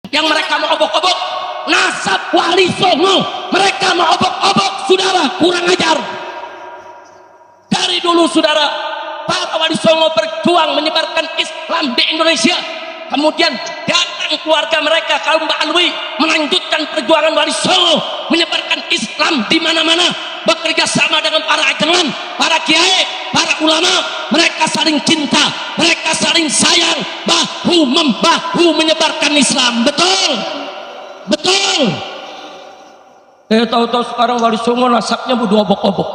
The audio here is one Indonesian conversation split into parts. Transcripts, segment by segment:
Yang mereka mau obok-obok nasab Wali Songo, mereka mau obok-obok, saudara, kurang ajar. Dari dulu saudara, para Wali Songo berjuang menyebarkan Islam di Indonesia, kemudian datang keluarga mereka kaum Mbak Alwi melanjutkan perjuangan Wali Songo menyebarkan Islam di mana-mana, bekerja sama dengan para ajengan, para kiai, para ulama. Mereka saling cinta, mereka saling sayang, bahu membahu menyebarkan Islam. Betul, betul. Tahu-tahu sekarang Wali Songo nasabnya berdua obok-obok.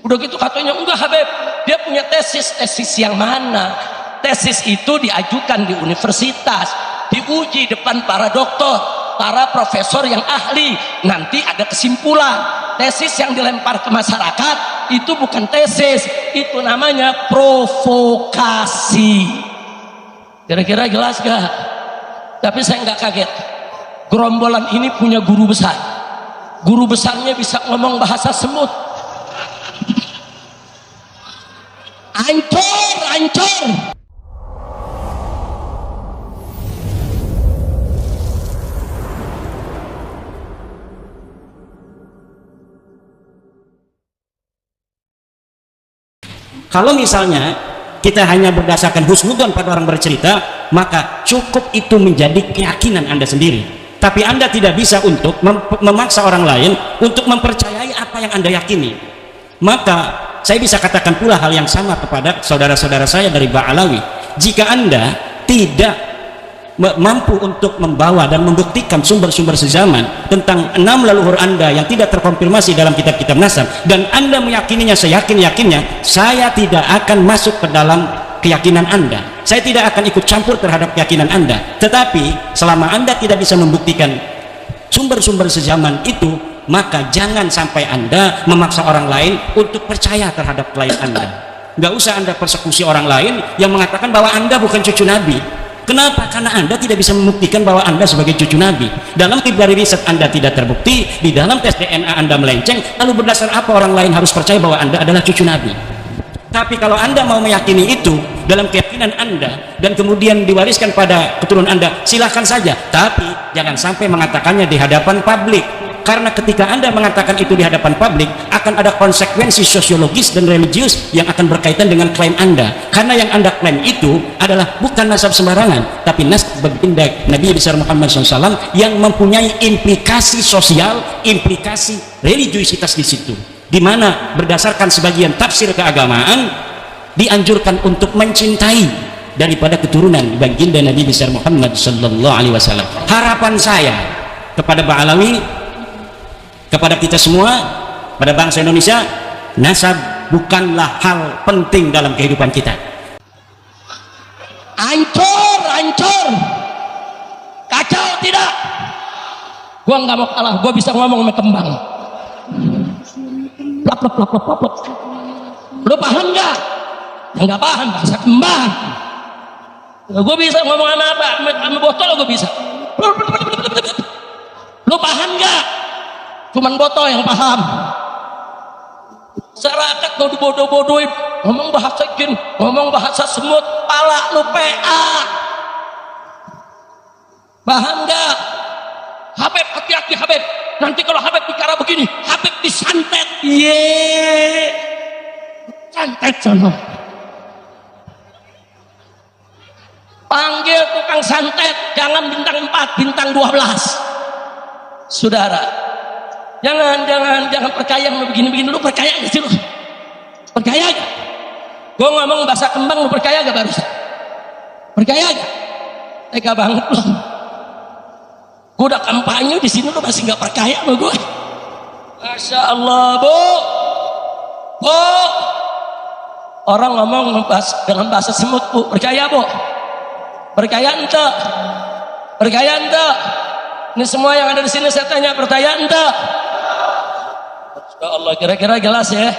Udah gitu katanya, enggak Habib, dia punya tesis. Tesis yang mana? Tesis itu diajukan di universitas, diuji depan para doktor, para profesor yang ahli, nanti ada kesimpulan. Tesis yang dilempar ke masyarakat itu bukan tesis, itu namanya provokasi. Kira-kira jelas gak? Tapi saya nggak kaget, gerombolan ini punya guru besar. Guru besarnya bisa ngomong bahasa semut. Ancur, ancur. Kalau misalnya kita hanya berdasarkan husnudzon pada orang bercerita, maka cukup itu menjadi keyakinan Anda sendiri. Tapi Anda tidak bisa untuk memaksa orang lain untuk mempercayai apa yang Anda yakini. Maka saya bisa katakan pula hal yang sama kepada saudara-saudara saya dari Ba'alawi. Jika Anda tidak mampu untuk membawa dan membuktikan sumber-sumber sezaman tentang 6 leluhur Anda yang tidak terkonfirmasi dalam kitab-kitab nasab, dan Anda meyakininya seyakin-yakinnya, saya tidak akan masuk ke dalam keyakinan Anda. Saya tidak akan ikut campur terhadap keyakinan Anda. Tetapi selama Anda tidak bisa membuktikan sumber-sumber sezaman itu, maka jangan sampai Anda memaksa orang lain untuk percaya terhadap klien Anda. Nggak usah Anda persekusi orang lain yang mengatakan bahwa Anda bukan cucu Nabi. Kenapa? Karena Anda tidak bisa membuktikan bahwa Anda sebagai cucu Nabi. Dalam dari riset Anda tidak terbukti, di dalam tes DNA Anda melenceng, lalu berdasar apa orang lain harus percaya bahwa Anda adalah cucu Nabi? Tapi kalau Anda mau meyakini itu dalam keyakinan Anda dan kemudian diwariskan pada keturunan Anda, silahkan saja. Tapi jangan sampai mengatakannya di hadapan publik. Karena ketika Anda mengatakan itu di hadapan publik, akan ada konsekuensi sosiologis dan religius yang akan berkaitan dengan klaim Anda. Karena yang Anda klaim itu adalah bukan nasab sembarangan, tapi nasab baginda Nabi besar Muhammad SAW yang mempunyai implikasi sosial, implikasi religiusitas di situ. Di mana berdasarkan sebagian tafsir keagamaan dianjurkan untuk mencintai daripada keturunan baginda Nabi besar Muhammad SAW. Harapan saya kepada Ba'alawi, kepada kita semua, pada bangsa Indonesia, nasab bukanlah hal penting dalam kehidupan kita. Hancur, hancur, kacau tidak? Gua nggak mau kalah, gua bisa ngomong sama kembang. Plap plap plap plap plap. Lu paham nggak? Nggak paham bahasa kembang. Gua bisa ngomong sama apa? Sama botol gua bisa. Lu paham nggak? Cuman botol yang paham. Masyarakat mau dibodoh-bodohin, ngomong bahasa jin, ngomong bahasa semut, pala lu PA. Paham nggak? Habib, hati-hati Habib. Nanti kalau Habib bicara begini, Habib disantet. Ye, santet sono. Panggil tukang santet, jangan bintang 4, bintang 12. Saudara, jangan percaya lu begini-begini. Lu percaya gak sih lu? Percaya gak? Gue ngomong bahasa kembang, lu percaya gak barusan? Percaya gak? Tega banget lu. Gue udah kampanye di sini, lu masih nggak percaya sama gue? Masya Allah, Bu. Orang ngomong dengan bahasa semut, Bu. Percaya, Bu? Percaya ente? Percaya ente? Ini semua yang ada di sini saya tanya, percaya ente? Masya Allah, kira-kira jelas ya?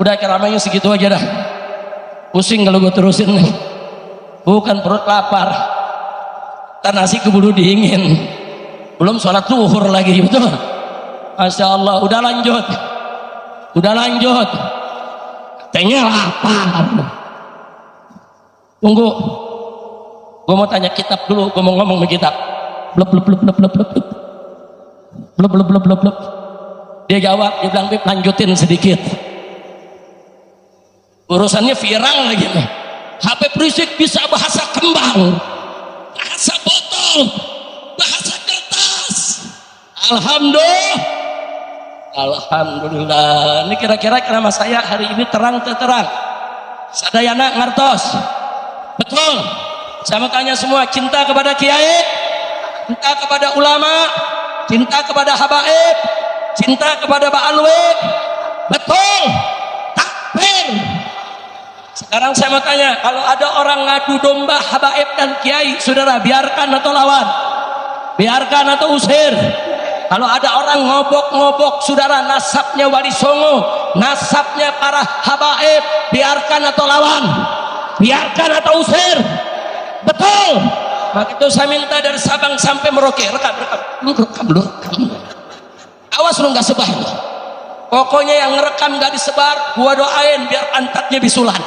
Udah ceramahnya segitu aja dah. Pusing kalau gue terusin nih. Bukan perut lapar, kan nasi keburu dingin, belum sholat zuhur lagi, betul? Masya Allah, udah lanjut. Katanya lapar. Tunggu, Gue mau tanya kitab dulu, gue mau ngomong sama kitab. Blub blub blub blub blub blub blub blub blub blub blub blub. Dia jawab, dia bilang, Bib, lanjutin sedikit. Urusannya viral lagi nih. HP Prisik bisa bahasa kembang, bahasa botol, bahasa kertas. Alhamdulillah. Ini kira-kira nama saya hari ini terang terang. Sadayana ngertos. Betul. Saya mau tanya semua, cinta kepada kiai, cinta kepada ulama, cinta kepada habaib, cinta kepada ba'alwi. Betul. Takbir. Sekarang saya mau tanya, kalau ada orang ngadu domba habaib dan kiai, saudara biarkan atau lawan? Biarkan atau usir? Kalau ada orang ngobok-ngobok saudara nasabnya Wali Songo, nasabnya para habaib, biarkan atau lawan? Biarkan atau usir? Betul. Maka itu saya minta dari Sabang sampai Merauke, rekam. Awas lu nggak sebar. Pokoknya yang ngerekam nggak disebar, gua doain biar pantatnya bisulan.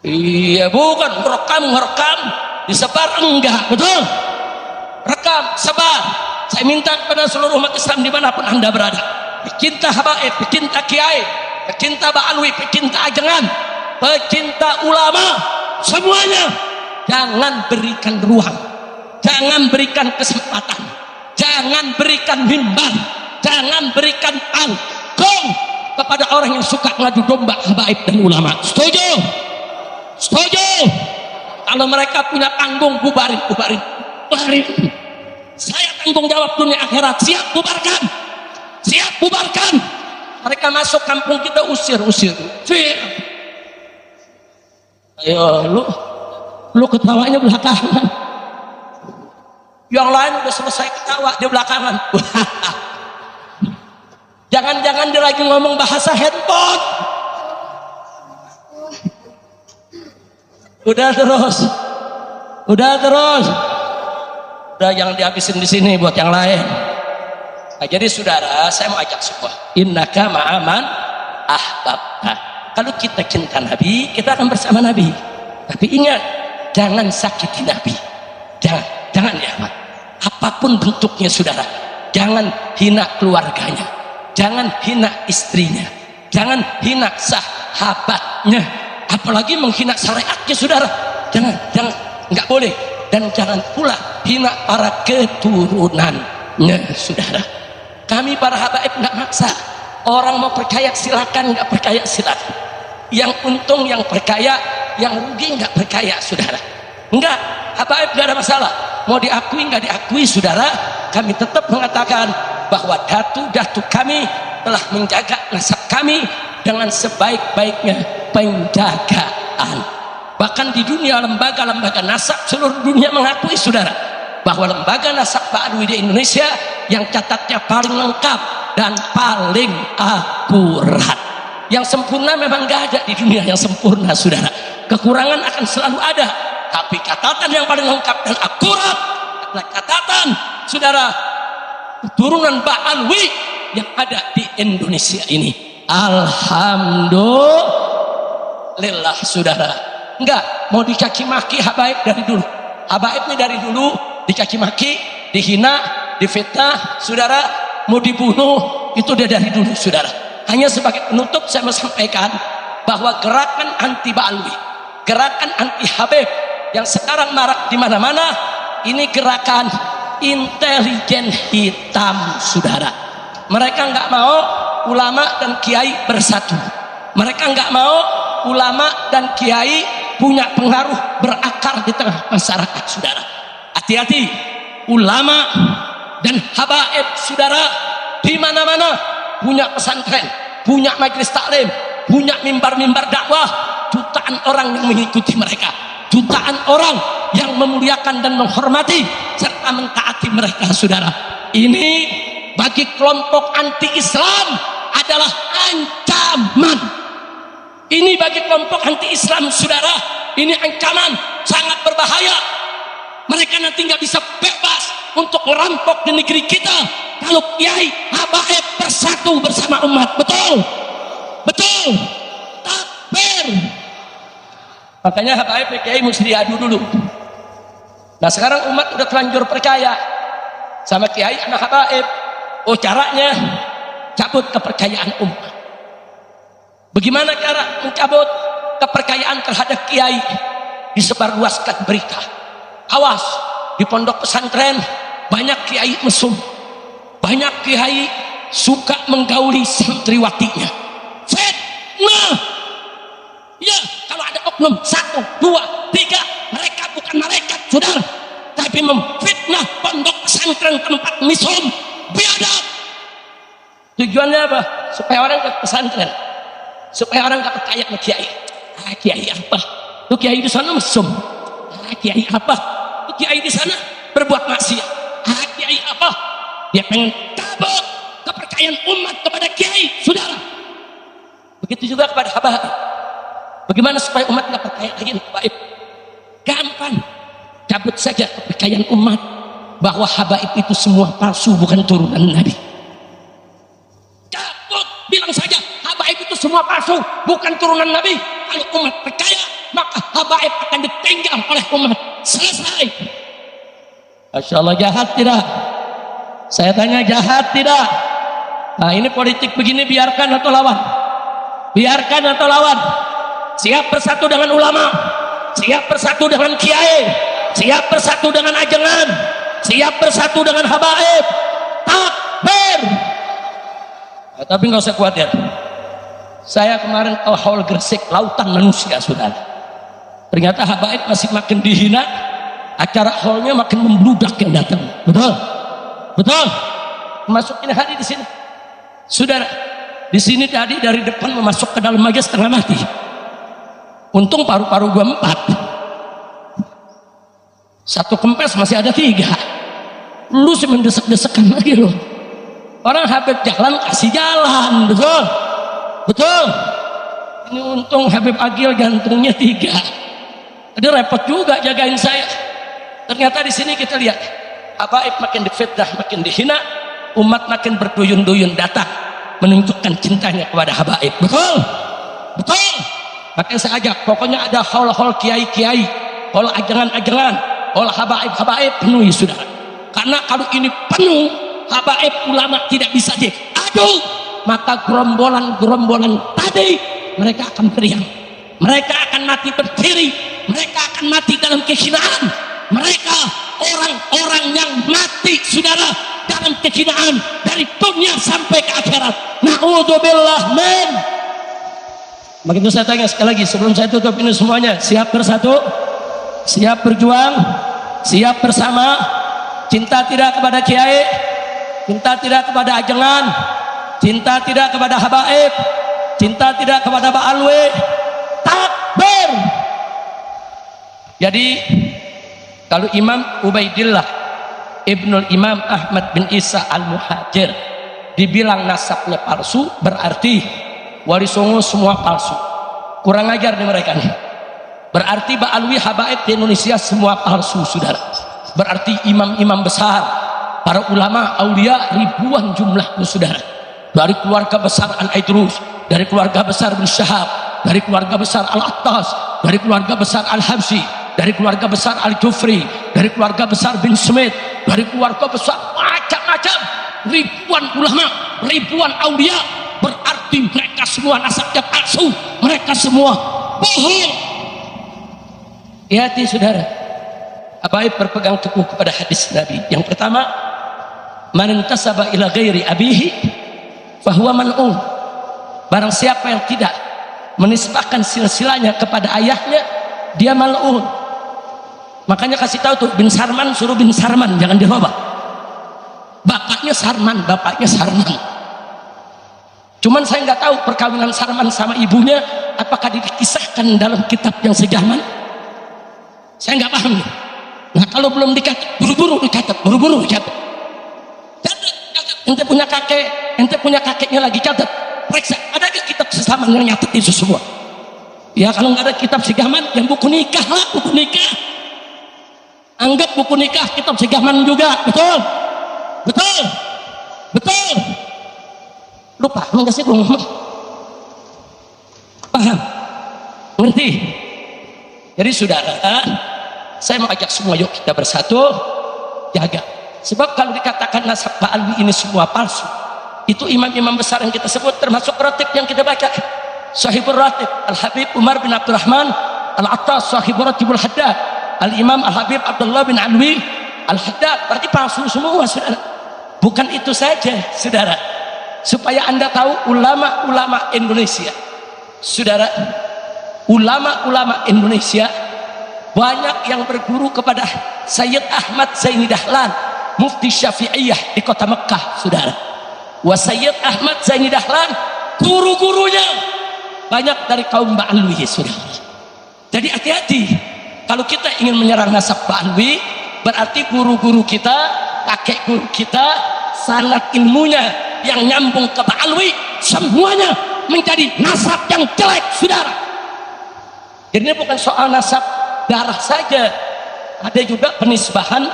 Iya, bukan ngerekam disebar enggak, betul. Rekam, sebar. Saya minta kepada seluruh umat Islam dimanapun anda berada, pecinta habaib, pecinta kiai, pecinta ba'alwi, pecinta ajengan, pecinta ulama, semuanya jangan berikan ruang, jangan berikan kesempatan, jangan berikan mimbar, jangan berikan panggung kepada orang yang suka ngadu domba habaib dan ulama. Setuju? Setuju? Kalau mereka punya panggung, bubarin. Saya tanggung jawab dunia akhirat. Siap bubarkan. Mereka masuk kampung kita, usir. Ayo lu ketawanya belakangan. Yang lain udah selesai ketawa, dia belakangan. Jangan-jangan dia lagi ngomong bahasa handphone. Udah terus. Udah, jangan dihabisin di sini buat yang lain. Nah, jadi saudara, saya mau ajak semua. Innaka ma'aman ahbabta. Kalau kita cinta Nabi, kita akan bersama Nabi. Tapi ingat, jangan sakiti Nabi. Jangan ya, Ahmad. Apapun bentuknya saudara, jangan hina keluarganya, jangan hina istrinya, jangan hina sahabatnya, apalagi menghina syariatnya saudara. Jangan, nggak boleh. Dan jangan pula hina para keturunannya saudara. Kami para habaib nggak maksa. Orang mau percaya silakan, nggak percaya silakan. Yang untung yang percaya, yang rugi nggak percaya saudara. Enggak, habaib nggak ada masalah. Mau diakui nggak diakui saudara, kami tetap mengatakan bahwa datu kami telah menjaga nasab kami dengan sebaik-baiknya penjagaan. Bahkan di dunia lembaga-lembaga nasab seluruh dunia mengakui saudara bahwa lembaga nasab ba'alwi di Indonesia yang catatnya paling lengkap dan paling akurat. Yang sempurna memang nggak ada di dunia yang sempurna saudara. Kekurangan akan selalu ada, tapi catatan yang paling lengkap dan akurat adalah catatan saudara keturunan ba'alwi yang ada di Indonesia ini. Alhamdulillah saudara. Enggak mau dicaci maki habaib dari dulu. Habaib ini dari dulu dicaci maki, dihina, difitnah saudara, mau dibunuh, itu dia dari dulu saudara. Hanya sebagai penutup saya mau sampaikan bahwa gerakan anti ba'alwi, gerakan anti habib yang sekarang marak di mana-mana, ini gerakan intelijen hitam saudara. Mereka nggak mau ulama dan kiai bersatu. Mereka nggak mau ulama dan kiai punya pengaruh berakar di tengah masyarakat saudara. Hati-hati, ulama dan habaib saudara di mana-mana punya pesantren, punya majelis taklim, punya mimbar-mimbar dakwah. Jutaan orang yang mengikuti mereka, jutaan orang yang memuliakan dan menghormati serta mentaati mereka saudara. Ini bagi kelompok anti Islam adalah ancaman. Ini bagi kelompok anti Islam saudara, ini ancaman sangat berbahaya. Mereka nanti nggak bisa bebas untuk merampok di negeri kita kalau kiai habaib bersatu bersama umat. Betul takbir. Makanya habaib kiai mesti diadu dulu. Nah sekarang umat udah terlanjur percaya sama kiai anak habaib. Oh caranya cabut kepercayaan umat. Bagaimana cara mencabut kepercayaan terhadap kiai? Disebarluaskan berita. Awas, di pondok pesantren banyak kiai mesum, banyak kiai suka menggauli santriwatinya. Fitnah. Ya, kalau ada oknum 1, 2, 3, mereka bukan malaikat, saudara, tapi memfitnah pondok pesantren tempat mesum. Biadab. Tujuannya apa? Supaya orang ke pesantren, supaya orang gak percaya sama kiai. Kiai apa? Tuh kiai di sana mesum. Kiai apa? Tuh kiai di sana berbuat maksiat. Kiai apa? Dia pengen cabut kepercayaan umat kepada kiai, saudara. Begitu juga kepada habaib. Bagaimana supaya umat nggak percaya lagi habaib? Gampang, cabut saja kepercayaan umat bahwa habaib itu semua palsu, bukan turunan Nabi. Cabut, bilang saja habaib itu semua palsu, bukan turunan Nabi. Kalau umat percaya, maka habaib akan ditinggal oleh umat. Selesai. Masya Allah, jahat tidak? Saya tanya, jahat tidak? Nah ini politik begini, biarkan atau lawan? Biarkan atau lawan? Siap bersatu dengan ulama, siap bersatu dengan kiai, siap bersatu dengan ajengan, siap bersatu dengan habaib. Takbir. Nah, tapi nggak usah khawatir. Saya kemarin ke Haul Gresik, lautan manusia, saudara. Ternyata habaib masih makin dihina, acara haulnya makin membludak yang datang. Betul, betul. Masukin hari di sini, saudara. Di sini tadi dari depan memasuk ke dalam aja setengah mati. Untung paru-paru gua 4. Satu kempes masih ada 3. Lu sih mendesek-desekan lagi loh. Orang Habib jalan kasih jalan, betul, betul. Ini untung Habib Agil gantungnya 3. Tadi repot juga jagain saya. Ternyata di sini kita lihat habaib makin difitnah, makin dihina, umat makin berduyun-duyun datang menunjukkan cintanya kepada habaib. Betul, betul. Makanya saya ajak, pokoknya ada haul-haul kiai-kiai, haul ajangan-ajangan, haul habaib-habaib, penuhi saudara. Karena kalau ini penuh, habaib ulama tidak bisa diadu, maka gerombolan-gerombolan tadi mereka akan beriang, mereka akan mati berdiri, mereka akan mati dalam kehinaan. Mereka orang-orang yang mati, saudara, dalam kehinaan dari dunia sampai ke akhirat. Na'udzubillah min. Begitu saya tanya sekali lagi sebelum saya tutup ini semuanya, siap bersatu, siap berjuang, siap bersama, cinta tidak kepada kiai, cinta tidak kepada ajengan, cinta tidak kepada habaib, cinta tidak kepada ba'alwi. Takbir. Jadi kalau Imam Ubaidillah Ibnul Imam Ahmad bin Isa Al-Muhajir dibilang nasabnya palsu, berarti Wali Songo semua palsu. Kurang ajar nih mereka nih. Berarti ba'alwi habaib di Indonesia semua palsu, saudara. Berarti imam-imam besar, para ulama, aulia ribuan jumlahnya, saudara. Dari keluarga besar Al-Aidrus, dari keluarga besar bin Syahab, dari keluarga besar Al-Attas, dari keluarga besar Al-Habsyi, dari keluarga besar Al-Jufri, dari keluarga besar bin Smith, dari keluarga besar macam-macam, ribuan ulama, ribuan aulia. Berarti mereka semua nasabnya palsu, mereka semua bohong. Hati saudara, habaib berpegang teguh kepada hadis Nabi. Yang pertama, man intasaba ila ghairi abihi fahuwa man'un. Barang siapa yang tidak menisbahkan silsilahnya kepada ayahnya, dia mal'un. Makanya kasih tahu tuh, bin Sarman suruh bin Sarman, jangan dirubah. Bapaknya Sarman, bapaknya Sarman. Cuman saya nggak tahu perkawinan Sarman sama ibunya apakah dikisahkan dalam kitab yang sejaman. Saya nggak paham nih. Nah kalau belum dicatat, buru-buru dicatat, buru-buru dicatat. Catat. Ente punya kakek, ente punya kakeknya lagi catat. Periksa, ada nggak kitab sejaman yang nyatet itu semua? Ya kalau nggak ada kitab sejaman, yang buku nikah lah, buku nikah. Anggap buku nikah kitab sejaman juga, betul, betul, betul. Lu paham nggak sih gue ngomong? Paham? Ngerti? Jadi saudara, saya mau ajak semua, yuk kita bersatu jaga. Sebab kalau dikatakan nasab Pak Alwi ini semua palsu, itu imam-imam besar yang kita sebut termasuk ratib yang kita baca, sahibul ratib Al-Habib Umar bin Abdurrahman Al-Attas, sahibul ratibul Haddad, Al-Imam Al-Habib Abdullah bin Alwi Al-Haddad. Berarti palsu semua saudara. Bukan itu saja saudara, supaya anda tahu ulama-ulama Indonesia saudara, ulama-ulama Indonesia banyak yang berguru kepada Sayyid Ahmad Zaini Dahlan, mufti Syafi'iyah di kota Mekah saudara. Wa Sayyid Ahmad Zaini Dahlan guru-gurunya banyak dari kaum Ba'alwi saudara. Jadi hati-hati kalau kita ingin menyerang nasab Ba'alwi, berarti guru-guru kita, kakek guru kita, sanad ilmunya yang nyambung ke Ba'alwi semuanya menjadi nasab yang jelek saudara. Jadi ini bukan soal nasab darah saja, ada juga penisbahan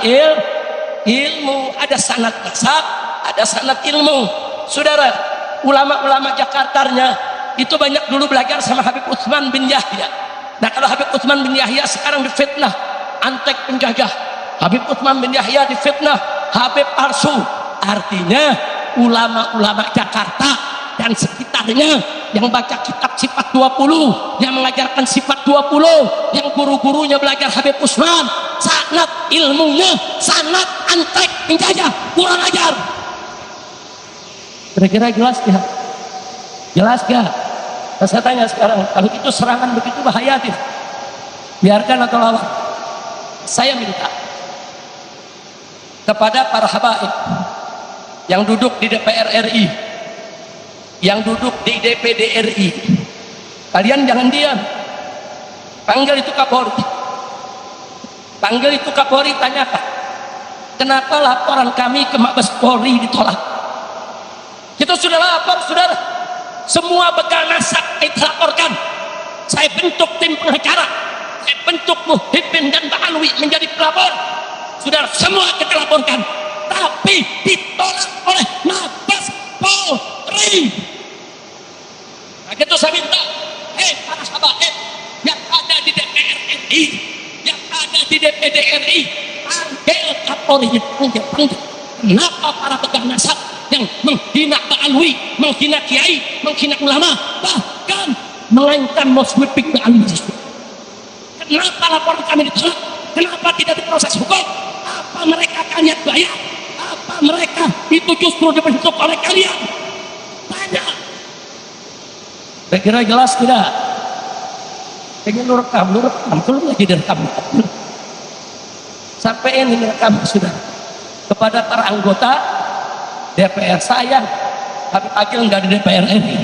ilmu, ada sanad nasab, ada sanad ilmu saudara. Ulama-ulama Jakartanya itu banyak dulu belajar sama Habib Utsman bin Yahya. Nah kalau Habib Utsman bin Yahya sekarang difitnah antek penjajah, Habib Utsman bin Yahya difitnah Habib palsu, artinya ulama-ulama Jakarta dan sekitarnya yang baca kitab sifat 20, yang mengajarkan sifat 20, yang guru-gurunya belajar Habib Utsman, sanad ilmunya sanad antek penjajah, kurang ajar. Kira-kira jelas ya? Jelas gak? Nah, saya tanya sekarang, kalau itu serangan begitu bahaya tidak? Biarkan atau lawan? Saya minta kepada para habaib yang duduk di DPR RI, yang duduk di DPD RI, kalian jangan diam. Panggil itu Kapolri, panggil itu Kapolri, tanyakan kenapa laporan kami ke Mabes Polri ditolak. Kita sudah lapor saudara, semua bekal nasab kita laporkan. Saya bentuk tim pengacara, saya bentuk Muhyiddin dan Ba'alwi menjadi pelapor saudara, semua kita laporkan, tapi ditolak oleh Mabes Polri. Nah gitu saya minta, para habaib yang ada di DPR RI, yang ada di DPD RI, panggil Kapolri, panggil. Kenapa para pegang nasab yang menghina Ba'alwi, menghina kiai, menghina ulama, bahkan mengancam mau sweeping Ba'alwi? Kenapa laporan kami ditolak? Kenapa tidak diproses hukum? Apa mereka kalian bayar? Apa mereka itu justru dibentuk oleh kalian? Tanya. Kira-kira jelas tidak? Pengen lu rekam, belum lagi direkam. Sampai ini rekam sudah kepada para anggota DPR. Saya Habib Agil nggak di DPR RI.